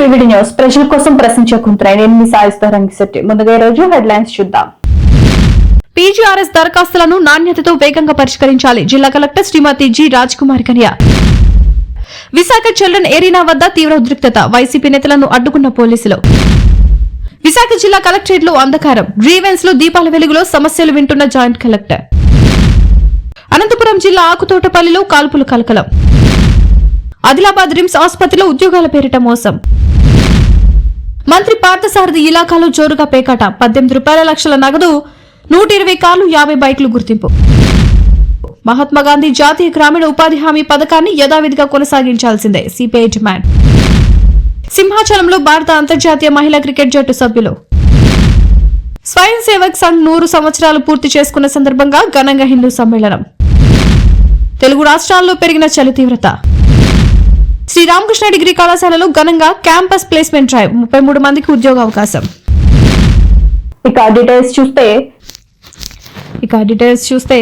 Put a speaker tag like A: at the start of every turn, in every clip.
A: VVD news ప్రజల కోసం ప్రశ్నించే కుంత్ర నేను సాయిస్తా రంగిశెట్టి. ముందుగా ఈ రోజు హెడ్లైన్స్ చూద్దాం. పీజీఆర్ఎస్ దరఖాస్తులను నాణ్యతతో వేగంగా పరిష్కరించాలి. జిల్లా కలెక్టర్ శ్రీమతి జి రాజ్కుమార్ కన్య. విశాఖ చిల్డ్రన్ ఏరీనా వద్ద తీవ్ర ఉద్రిక్తత. వైసీపీ నేతలను అడ్డుకున్న పోలీసులు. విశాఖ జిల్లా కలెక్టరేట్ లో అంధకారం. గ్రీవెన్స్ లో దీపాల వెలుగులో సమస్యలు వింటున్న జాయింట్ కలెక్టర్. అనంతపురం జిల్లా ఆకుతోటపల్లిలో కాల్పులు కలకలం. ఆదిలాబాద్ రిమ్స్ ఆసుపత్రిలో ఉద్యోగాల పేరిట మోసం. మంత్రి పార్థసారథి ఇలాకాలో జోరుగా పేకాట. 18 లక్షల నగదు, 120 కార్లు, 50 బైకులు గుర్తింపు. మహాత్మాగాంధీ జాతీయ గ్రామీణ ఉపాధి హామీ పథకాన్ని యథావిధిగా కొనసాగించాల్సిందే సిపిఐ డిమాండ్. సింహాచలంలో భారత అంతర్జాతీయ మహిళా క్రికెట్ జట్టు సభ్యులు. స్వయం సేవక్ సంఘ్ 100 సంవత్సరాలు పూర్తి చేసుకున్న సందర్భంగా ఘనంగా హిందూ సమ్మేళనం. తెలుగు రాష్ట్రాల్లో పెరిగిన చలి తీవ్రత. శ్రీరామకృష్ణ డిగ్రీ కళాశాలలో ఘనంగా క్యాంపస్ ప్లేస్మెంట్ డ్రైవ్. 33 మందికి ఉద్యోగ అవకాశం. ఇక డీటెయిల్స్ చూస్తే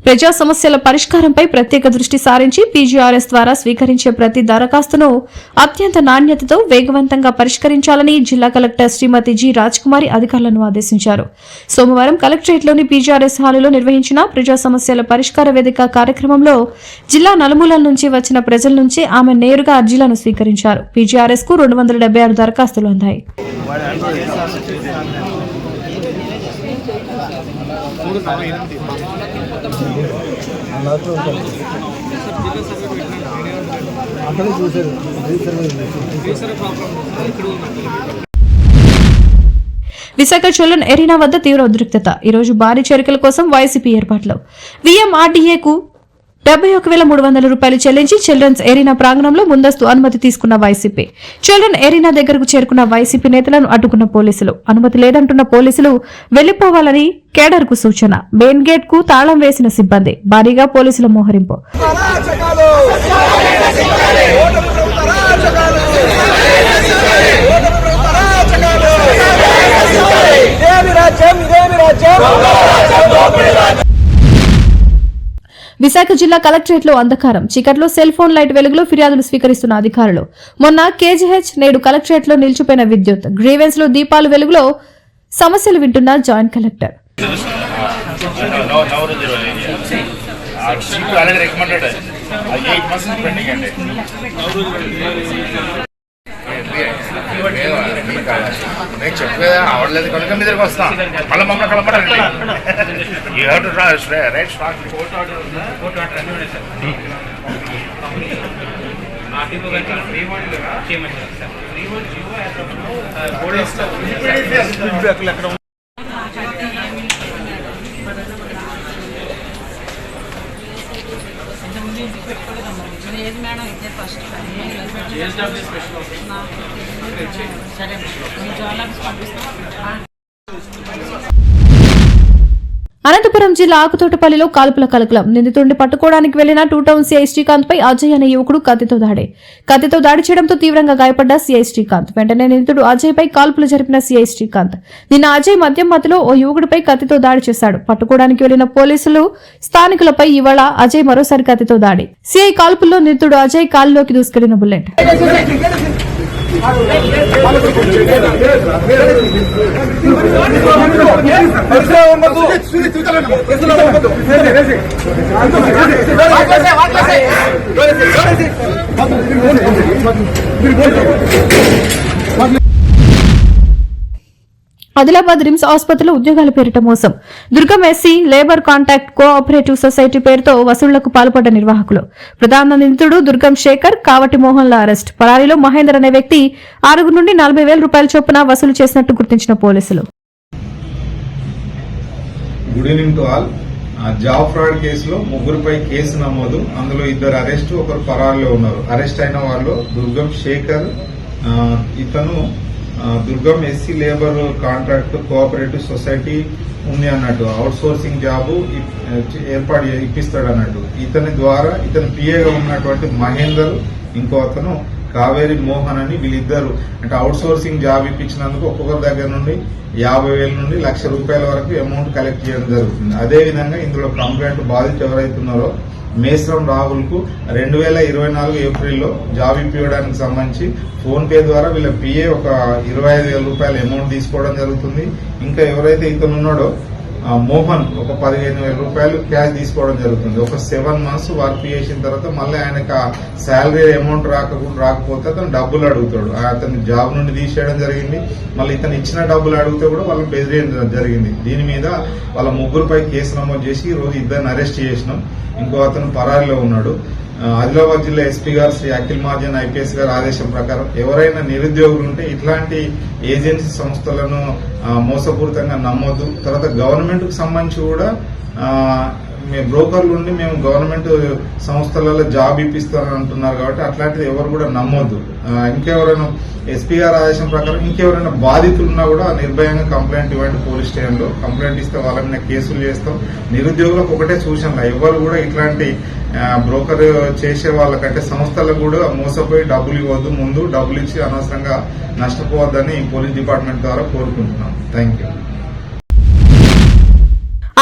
A: ప్రజా సమస్యల పరిష్కారంపై ప్రత్యేక దృష్టి సారించి పీజీఆర్ఎస్ ద్వారా స్వీకరించే ప్రతి దరఖాస్తును అత్యంత నాణ్యతతో వేగవంతంగా పరిష్కరించాలని జిల్లా కలెక్టర్ శ్రీమతి జి రాజ్కుమారి అధికారులను ఆదేశించారు. సోమవారం కలెక్టరేట్లోని పీజీఆర్ఎస్ హాలులో నిర్వహించిన ప్రజా సమస్యల పరిష్కార వేదిక కార్యక్రమంలో జిల్లా నలుమూలల నుంచి వచ్చిన ప్రజల నుంచి ఆమె నేరుగా అర్జీలను స్వీకరించారు. పీజీఆర్ఎస్ కు 276 దరఖాస్తులు అందాయి. విశాఖ చిల్డ్రన్ ఏరీనా వద్ద తీవ్ర ఉద్రిక్తత. ఈరోజు భారీ చేరికల కోసం వైసీపీ ఏర్పాట్లు. వీఎంఆర్డీఏకు 71,300 రూపాయలు చెల్లించి చిల్డ్రన్స్ ఏరీనా ప్రాంగణంలో ముందస్తు అనుమతి తీసుకున్న వైసీపీ. చిల్డ్రన్ ఏరీనా దగ్గరకు చేరుకున్న వైసీపీ నేతలను అడ్డుకున్న పోలీసులు. అనుమతి లేదంటున్న పోలీసులు వెళ్లిపోవాలని కేడర్ కు సూచన. మెయిన్ గేట్ కు తాళం వేసిన సిబ్బంది. భారీగా పోలీసుల మోహరింపు. విశాఖ జిల్లా కలెక్టరేట్ లో అంధకారం. చీకట్లో సెల్ ఫోన్ లైట్ వెలుగులో ఫిర్యాదులు స్వీకరిస్తున్న అధికారులు. మొన్న కేజీహెచ్, నేడు కలెక్టరేట్ లో నిలిచిపోయిన విద్యుత్. గ్రీవెన్స్ లో దీపాలు వెలుగులో సమస్యలు వింటున్న జాయింట్ కలెక్టర్.
B: నేను చెప్పేది అవడలేదు కనుక మీ దగ్గరికి వస్తాను. మళ్ళీ మమ్మల్ని కలపడండి. You have to write start.
C: ఏది మేడం అయితే ఫస్ట్ సరే
A: అనంతపురం జిల్లా ఆకుతోటపల్లిలో కాల్పుల కలకలం. నిందితుడిని పట్టుకోవడానికి వెళ్లిన 2 టౌన్ సీఐ శ్రీకాంత్ పై అజయ్ అనే యువకుడు కత్తితో దాడి చేయడంతో తీవ్రంగా గాయపడ్డ సీఐ శ్రీకాంత్. వెంటనే నిందితుడు అజయ్ పై కాల్పులు జరిపిన సీఐ శ్రీకాంత్. నిన్న అజయ్ మద్యం మత్తులో ఓ యువకుడిపై కత్తితో దాడి చేశాడు. పట్టుకోవడానికి వెళ్లిన పోలీసులు స్థానికులపై ఇవాళ అజయ్ మరోసారి కత్తితో దాడి. సీఐ కాల్పుల్లో నిందితుడు అజయ్ కాలులోకి దూసుకెళ్లిన బుల్లెట్. ఆదిలాబాద్ రిమ్స్ ఆసుపత్రిలో ఉద్యోగాల పేరిట మోసం. Durgam SC labour contract cooperative society పేరుతో వసూళ్లకు పాల్పడ్డ నిర్వాహకులు. ప్రధాన నిందితుడు దుర్గం శేఖర్, కావటి మోహన్ల అరెస్ట్. పరారీలో మహేందర్ అనే వ్యక్తి 6 నుండి 40,000 రూపాయల చొప్పున వసూలు చేసినట్టు గుర్తించిన పోలీసులు.
D: Good evening to all. Job fraud కేసులో 3పై కేసు నమోదు. అందులో 2 అరెస్టు, 1 పరారీలో ఉన్నారు. అరెస్ట్ అయిన వాళ్ళు దుర్గం శేఖర్, ఇతను Durgam SC labour contract cooperative society ఉంది అన్నట్టు. అవుట్ సోర్సింగ్ జాబు ఏర్పాటు ఇప్పిస్తాడు అన్నట్టు. ఇతని ద్వారా ఇతని పిఏగా ఉన్నటువంటి మహేందర్, ఇంకో అతను కావేరి మోహన్ అని, వీళ్ళిద్దరు అంటే అవుట్ సోర్సింగ్ జాబ్ ఇప్పించినందుకు ఒక్కొక్కరి దగ్గర నుండి 50,000 నుండి 1,00,000 రూపాయల వరకు అమౌంట్ కలెక్ట్ చేయడం జరుగుతుంది. అదేవిధంగా ఇందులో కంప్లైంట్ బాధితులు ఎవరైతున్నారో మేస్రం రాహుల్ కు 2024 ఏప్రిల్లో జాబ్ ఇప్పించడానికి సంబంధించి ఫోన్ పే ద్వారా వీళ్ళ పిఏ ఒక 25,000 రూపాయల అమౌంట్ తీసుకోవడం జరుగుతుంది. ఇంకా ఎవరైతే ఇతను ఉన్నాడో మోహన్ ఒక 15,000 రూపాయలు క్యాష్ తీసుకోవడం జరుగుతుంది. ఒక 7 months వర్క్ చేసిన తర్వాత మళ్ళీ ఆయనకు శాలరీ అమౌంట్ రాకపోతే అతను డబ్బులు అడుగుతాడు. అతను జాబ్ నుండి తీసేయడం జరిగింది. మళ్ళీ ఇతను ఇచ్చిన డబ్బులు అడిగితే కూడా వాళ్ళని బెదిరించడం జరిగింది. దీని మీద వాళ్ళ ముగ్గురుపై కేసు నమోదు చేసి ఈ రోజు ఇద్దరిని అరెస్ట్ చేసినాం. ఇంకో అతను పరారీలో ఉన్నాడు. ఆదిలాబాద్ జిల్లా ఎస్పీ గారు శ్రీ అఖిల్ మహాజన్ ఐపీఎస్ గారి ఆదేశం ప్రకారం ఎవరైనా నిరుద్యోగులు ఉంటే ఇట్లాంటి ఏజెన్సీ సంస్థలను మోసపూరితంగా నమ్మొద్దు. తర్వాత గవర్నమెంట్ కు సంబంధించి కూడా బ్రోకర్లు ఉండి మేము గవర్నమెంట్ సంస్థలలో జాబ్ ఇప్పిస్తామని అంటున్నారు కాబట్టి అట్లాంటిది ఎవరు కూడా నమ్మొద్దు. ఇంకెవరైనా ఎస్పీ గారి ఆదేశం ప్రకారం ఇంకెవరైనా బాధితులు ఉన్నా కూడా నిర్భయంగా కంప్లైంట్ ఇవ్వండి. పోలీస్ స్టేషన్లో కంప్లైంట్ ఇస్తే వాళ్ళ మీద కేసులు చేస్తాం. నిరుద్యోగులకు ఒకటే సూచనలు, ఎవరు కూడా ఇట్లాంటి బ్రోకర్ చేసే వాళ్ళకంటే సంస్థలకు కూడా మోసపోయి డబ్బులు ఇవ్వద్దు. ముందు డబ్బులు ఇచ్చి అనవసరంగా నష్టపోవద్దని పోలీస్ డిపార్ట్మెంట్ ద్వారా కోరుకుంటున్నాం. Thank you.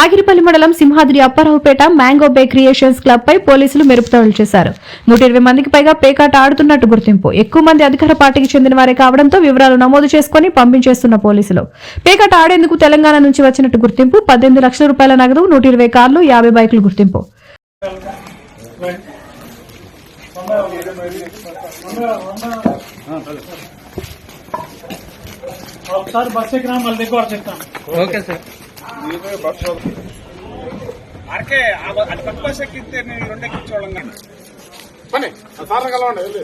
A: ఆగిరిపల్లి మండలం Simhadri Apparaopeta Mango Bay Creations Club పై పోలీసులు మెరుపుదాడులు చేశారు. 120 మందికి పైగా పేకాట ఆడుతున్నట్టు గుర్తింపు. ఎక్కువ మంది అధికార పార్టీకి చెందిన వారే కావడంతో వివరాలు నమోదు చేసుకుని పంపించేస్తున్న పోలీసులు పేకాట ఆడేందుకు తెలంగాణ నుంచి వచ్చినట్టు గుర్తింపు. 18 లక్షల రూపాయల నగదు, 120 కార్లు, 50 బైకులు గుర్తింపు.
E: ఒకసారి బస్ ఎక్కినా మళ్ళీ దగ్గర చెప్తాను. Okay sir. అరకే అది కొత్త బస్ ఎక్కితే నేను 2 ఎక్కించోళ్ళం కానీ పని సార్ కలవండి.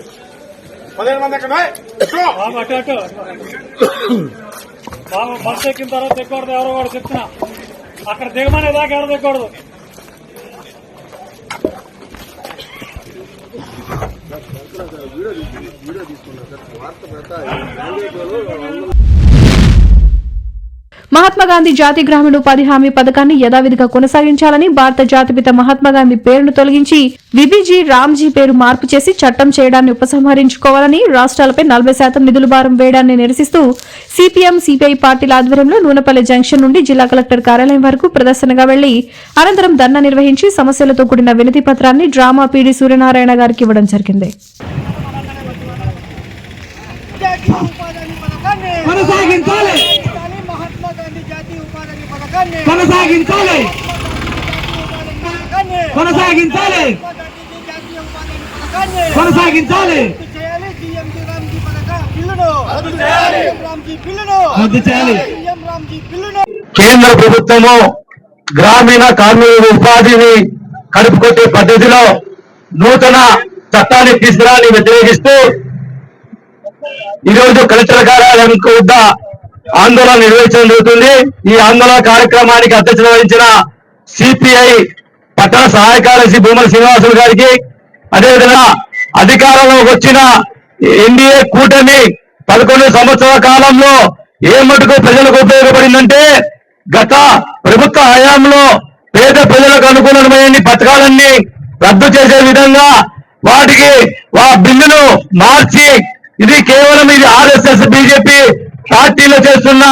E: 15 మంది ఎక్కడ అటు అటు బాబు బస్ ఎక్కిన తర్వాత దిగకూడదు. ఎవరో వాడు చెప్తున్నా అక్కడ దిగమనే దాకా ఎవరు దిగకూడదు.
A: మహాత్మాగాంధీ జాతీయ గ్రామీణ ఉపాధి హామీ పథకాన్ని యథావిధిగా కొనసాగించాలని, భారత జాతిపిత మహాత్మాగాంధీ పేరును తొలగించి విబిజీ రామ్జీ పేరు మార్పు చేసి చట్టం చేయడాన్ని ఉపసంహరించుకోవాలని, రాష్ట్రాలపై 40% నిధుల భారం వేయడాన్ని నిరసిస్తూ సిపిఎం, సిపిఐ పార్టీల ఆధ్వర్యంలో నూనెపల్లి జంక్షన్ నుండి జిల్లా కలెక్టర్ కార్యాలయం వరకు ప్రదర్శనగా వెళ్లి అనంతరం ధర్నా నిర్వహించి సమస్యలతో కూడిన వినతి పత్రాన్ని డ్రామా పీడీ సూర్యనారాయణ గారికి ఇవ్వడం జరిగింది.
F: కొనసాగించాలి. కొనసాగించాలి. కొనసాగించాలి.
G: కేంద్ర ప్రభుత్వము గ్రామీణ కార్మిక ఉపాధిని కడుపుకొట్టే పద్ధతిలో నూతన చట్టాన్ని తీసుకురాని వ్యతిరేకిస్తూ ఈరోజు కలెక్టర్ కార్యాలయం వద్ద ఆందోళన నిర్వహించడం జరుగుతుంది. ఈ ఆందోళన కార్యక్రమానికి అధ్యక్షత వహించిన సిపిఐ పట్టణ సహాయ కార్యదర్శి భూమల శ్రీనివాసులు గారికి, అదేవిధంగా అధికారంలోకి వచ్చిన ఎన్డీఏ కూటమి 11 సంవత్సరాల కాలంలో ఏ మటుకు ప్రజలకు ఉపయోగపడిందంటే గత ప్రభుత్వ హయాంలో పేద ప్రజలకు అనుకూలమైన పథకాలన్నీ రద్దు చేసే విధంగా వాటికి బిల్లును మార్చి ఇది కేవలం ఇది ఆర్ఎస్ఎస్ బీజేపీ పార్టీలో చేస్తున్న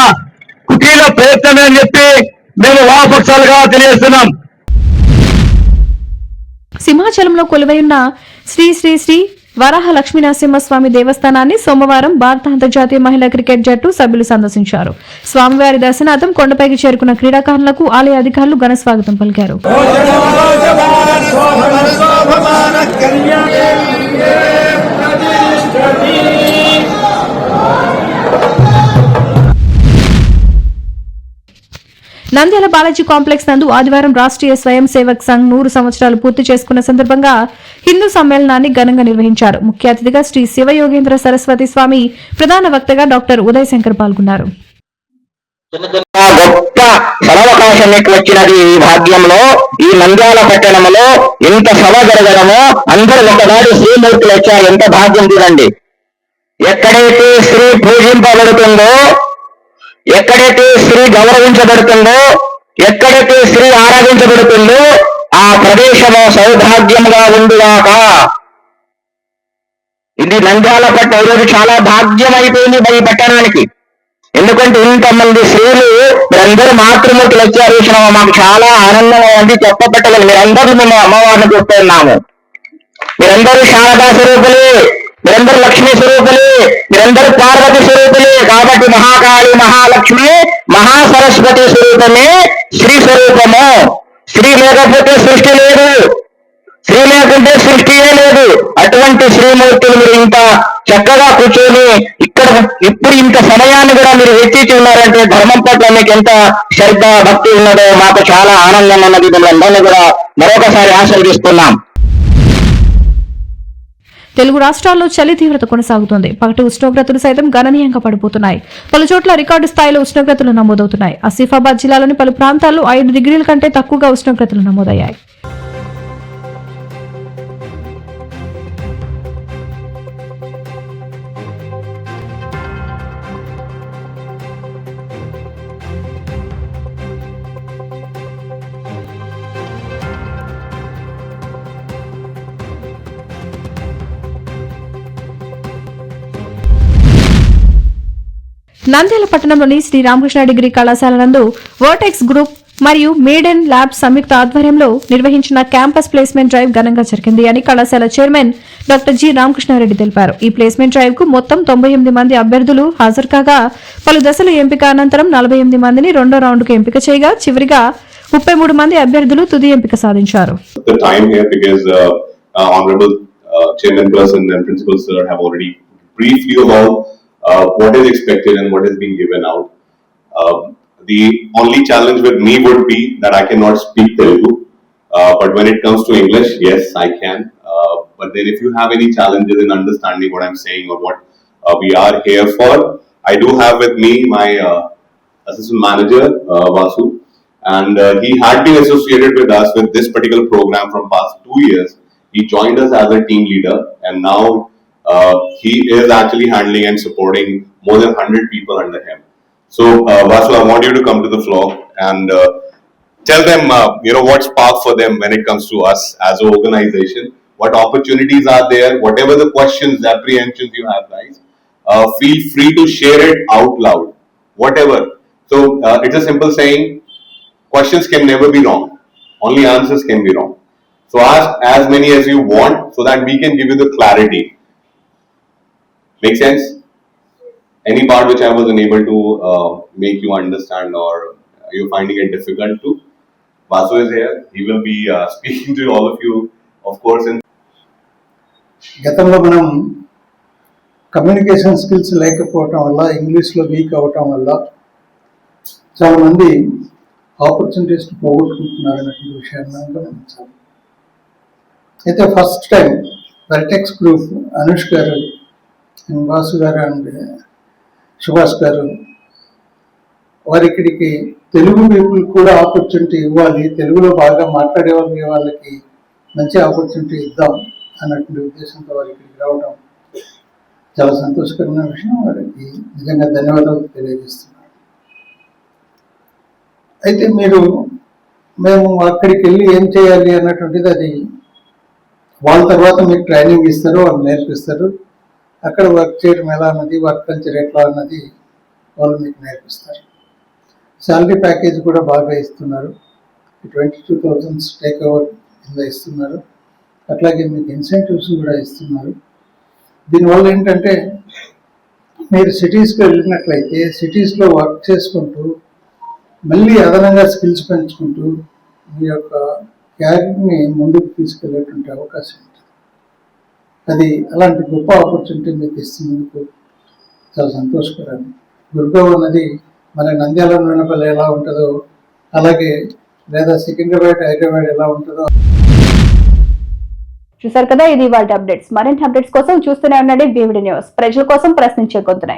G: కుటీల ప్రయత్నమే అని చెప్పి మేము వామపక్షాలుగా తెలియజేస్తున్నాం.
A: సింహాచలంలో కొలువైన శ్రీ శ్రీ శ్రీ వరాహ లక్ష్మీనరసింహస్వామి దేవస్థానాన్ని సోమవారం భారత అంతర్జాతీయ మహిళా క్రికెట్ జట్టు సభ్యులు సందర్శించారు. స్వామివారి దర్శనార్థం కొండపైకి చేరుకున్న క్రీడాకారులకు ఆలయ అధికారులు ఘన స్వాగతం పలికారు. నంద్యాల బాలాజీ కాంప్లెక్స్ నందు ఆదివారం రాష్ట్రీయ స్వయం సేవక్ సంఘ్ 100 సంవత్సరాలు పూర్తి చేసుకున్న సందర్భంగా హిందూ సమ్మేళనాన్ని ఘనంగా నిర్వహించారు. ముఖ్య అతిథిగా శ్రీ శివయోగేంద్ర సరస్వతి స్వామి, ప్రధాన వక్తగా డాక్టర్ ఉదయ్ శంకర్ పాల్గొన్నారు.
G: గొప్ప సదవకాశం వచ్చినది ఈ భాగ్యంలో. ఈ నంద్యాల పట్టణంలో ఎంత సభ జరగడమో అందరూ ఒకనాడు శ్రీమూర్తులు వచ్చారు. ఎంత భాగ్యం చూడండి. ఎక్కడైతే శ్రీ పూజింపబడుతుందో, ఎక్కడైతే స్త్రీ గౌరవించబడుతుందో, ఎక్కడైతే స్త్రీ ఆరాధించబడుతుందో ఆ ప్రదేశము సౌభాగ్యంగా ఉండుగాక. ఇది నంద్యాల పట్టణం ఈరోజు చాలా భాగ్యం అయిపోయింది ఈ పట్టణానికి. ఎందుకంటే ఇంతమంది స్త్రీలు మీరందరూ మాతృమూర్తులు వచ్చారు చూసినాము, మాకు చాలా ఆనందంగా ఉంది, చెప్పబట్టలేదు. మీరందరూ మేము అమ్మవారిని చూస్తున్నాము. మీరందరూ శారదా స్వరూపులే, మీరందరూ లక్ష్మీ స్వరూపులే, మీరందరూ పార్వతి స్వరూపులే. కాబట్టి మహాకాళి, మహాలక్ష్మి, మహాసరస్వతి స్వరూపమే శ్రీ స్వరూపము. శ్రీ లేకపోతే సృష్టి లేదు, శ్రీ లేకుంటే సృష్టియే లేదు. అటువంటి శ్రీమూర్తులు మీరు ఇంత చక్కగా కూర్చొని ఇక్కడ ఇప్పుడు ఇంత సమయాన్ని కూడా మీరు వెచ్చించి ఉన్నారంటే ధర్మం పట్ల మీకు ఎంత శ్రద్ధ భక్తి ఉన్నదో మాకు చాలా ఆనందంగా ఉన్నది. మిమ్మల్ని అందరినీ కూడా మరొకసారి ఆశీర్వదిస్తున్నాం.
A: తెలుగు రాష్ట్రాల్లో చలి తీవ్రత కొనసాగుతోంది. పగటి ఉష్ణోగ్రతలు సైతం గణనీయంగా పడిపోతున్నాయి. పలు చోట్ల రికార్డు స్థాయిలో ఉష్ణోగ్రతలు నమోదవుతున్నాయి. ఆసిఫాబాద్ జిల్లాలోని పలు ప్రాంతాల్లో 5 డిగ్రీల కంటే తక్కువగా ఉష్ణోగ్రతలు నమోదయ్యాయి. నంద్యాల పట్టణంలోని శ్రీ రామకృష్ణ డిగ్రీ కళాశాల నందు వర్టెక్స్ గ్రూప్ మరియు మేడెన్ ల్యాబ్ సంయుక్త ఆధ్వర్యంలో నిర్వహించిన క్యాంపస్ ప్లేస్మెంట్ డ్రైవ్ ఘనంగా జరిగింది అని కళాశాల చైర్మన్ డాక్టర్ జి రామకృష్ణారెడ్డి తెలిపారు. ఈ ప్లేస్మెంట్ డ్రైవ్ కు మొత్తం 98 మంది అభ్యర్థులు హాజరు కాగా పలు దశల ఎంపిక అనంతరం 48 మందిని రెండో రౌండ్ కు ఎంపిక చేయగా చివరిగా 33 మంది అభ్యర్థులు తుది ఎంపిక సాధించారు.
H: what is expected and what is being given out. The only challenge with me would be that I cannot speak Telugu, but when it comes to English, yes, I can. But then if you have any challenges in understanding what I'm saying or what we are here for, I do have with me my assistant manager, Vasu, and he had been associated with us with this particular program from past 2 years. He joined us as a team leader, and now he is actually handling and supporting more than 100 people under him. So, Vasu, I want you to come to the floor and tell them, what spark for them when it comes to us as an organization. What opportunities are there? Whatever the questions, apprehensions you have, guys, feel free to share it out loud. Whatever. So, it's a simple saying: questions can never be wrong. Only answers can be wrong. So, ask as many as you want so that we can give you the clarity. Make sense? Any part which I was unable to make you understand or you're finding it difficult to, Vasu is here. He will be speaking to all of you, of course.
I: గతంలో మనం communication skills లేకపోవటం వల్ల, ఇంగ్లీష్లో week అవటం వల్ల చాలామంది opportunities పోగొట్టుకుంటున్నారు అనే విషయాన్ని గమనించాలి. అయితే first time vertex group Anush గారు, వాసు గారు అండ్ సుభాష్ గారు వారి ఇక్కడికి తెలుగు పీపుల్ కూడా ఆపర్చునిటీ ఇవ్వాలి, తెలుగులో బాగా మాట్లాడే వాళ్ళకి మంచి ఆపర్చునిటీ ఇద్దాం అన్నటువంటి ఉద్దేశంతో వారి ఇక్కడికి రావడం చాలా సంతోషకరమైన విషయం. వారికి నిజంగా ధన్యవాదాలు తెలియజేస్తున్నాను. అయితే మేము అక్కడికి వెళ్ళి ఏం చేయాలి అన్నటువంటిది అది వాళ్ళ తర్వాత మీకు ట్రైనింగ్ ఇస్తారు, వాళ్ళు నేర్పిస్తారు. అక్కడ వర్క్ చేయడం ఎలా అన్నది, వర్క్ కల్చర్ ఎట్లా అన్నది వాళ్ళు మీకు నేర్పిస్తారు. శాలరీ ప్యాకేజ్ కూడా బాగా ఇస్తున్నారు. 22,000 టేక్ ఓవర్ కింద ఇస్తున్నారు. అట్లాగే మీకు ఇన్సెంటివ్స్ కూడా ఇస్తున్నారు. దీనివల్ల ఏంటంటే మీరు సిటీస్కి వెళ్ళినట్లయితే సిటీస్లో వర్క్ చేసుకుంటూ మళ్ళీ అదనంగా స్కిల్స్ పెంచుకుంటూ మీ యొక్క క్యారియర్ని ముందుకు తీసుకెళ్ళేటువంటి అవకాశం ఉంటుంది. అది అలాంటి గొప్ప ఆపర్చునిటీ మీకు ఇస్తున్నందుకు చాలా సంతోషకరం. గుర్గావ్ అన్నది మన నంద్యాల నూనెపల్లి ఎలా ఉంటుందో అలాగే, లేదా సికింద్రాబాద్ హైదరాబాద్ ఎలా ఉంటుందో.
A: చూసారు కదా, ఇది వాళ్ళ అప్డేట్స్. మరిన్ని అప్డేట్స్ కోసం చూస్తూనే ఉండండి BVD న్యూస్. ప్రజల కోసం ప్రశ్నించే గొంతునే.